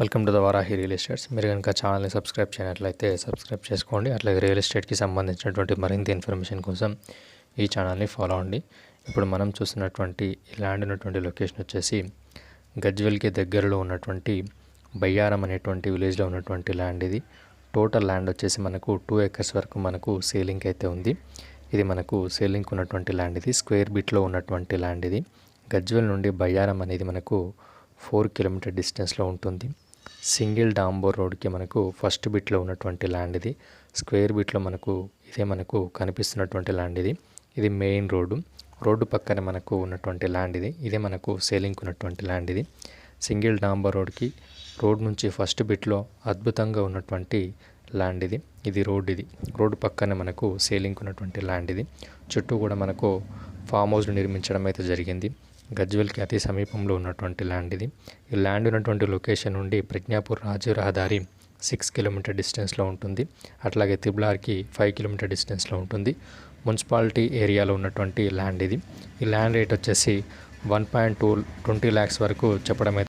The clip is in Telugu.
Welcome to the Varahi real estates. మీరు కనుక ఛానల్ని సబ్స్క్రైబ్ చేయనట్లయితే సబ్స్క్రైబ్ చేసుకోండి. అట్లాగే రియల్ ఎస్టేట్కి సంబంధించినటువంటి మరింత ఇన్ఫర్మేషన్ కోసం ఈ ఛానల్ని ఫాలో అవ్వండి. ఇప్పుడు మనం చూస్తున్నటువంటి ఈ ల్యాండ్ ఉన్నటువంటి లొకేషన్ వచ్చేసి గజ్వెల్కి దగ్గరలో ఉన్నటువంటి బయ్యారం అనేటువంటి విలేజ్లో ఉన్నటువంటి ల్యాండ్ ఇది. టోటల్ ల్యాండ్ వచ్చేసి మనకు 2 acres వరకు మనకు సేలింగ్ అయితే ఉంది. ఇది మనకు సేలింగ్ ఉన్నటువంటి ల్యాండ్ ఇది. స్క్వేర్ బిట్లో ఉన్నటువంటి ల్యాండ్ ఇది. గజ్వెల్ నుండి బయ్యారం అనేది మనకు 4 కిలోమీటర్ డిస్టెన్స్లో ఉంటుంది. సింగిల్ డాంబోర్ రోడ్కి మనకు ఫస్ట్ బిట్లో ఉన్నటువంటి ల్యాండ్ ఇది. స్క్వేర్ బిట్లో మనకు ఇదే మనకు కనిపిస్తున్నటువంటి ల్యాండ్ ఇది. ఇది మెయిన్ రోడ్డు పక్కన మనకు ఉన్నటువంటి ల్యాండ్ ఇది. ఇదే మనకు సేలింగ్ ఉన్నటువంటి ల్యాండ్ ఇది. సింగిల్ డాంబర్ రోడ్ నుంచి ఫస్ట్ బిట్లో అద్భుతంగా ఉన్నటువంటి ల్యాండ్ ఇది. ఇది రోడ్డు పక్కన మనకు సేలింగ్ ఉన్నటువంటి ల్యాండ్ ఇది. చుట్టూ కూడా మనకు ఫామ్ హౌస్లు నిర్మించడం అయితే జరిగింది. గజ్వెల్కి అతి సమీపంలో ఉన్నటువంటి ల్యాండ్ ఇది. ఈ ల్యాండ్ ఉన్నటువంటి లొకేషన్ నుండి ప్రజ్ఞాపూర్ రాజు రహదారి 6 కిలోమీటర్ డిస్టెన్స్లో ఉంటుంది. అట్లాగే తిబ్లార్కి 5 కిలోమీటర్ డిస్టెన్స్లో ఉంటుంది. మున్సిపాలిటీ ఏరియాలో ఉన్నటువంటి ల్యాండ్ ఇది. ఈ ల్యాండ్ రేట్ వచ్చేసి 1.20 lakhs వరకు చెప్పడం అయితే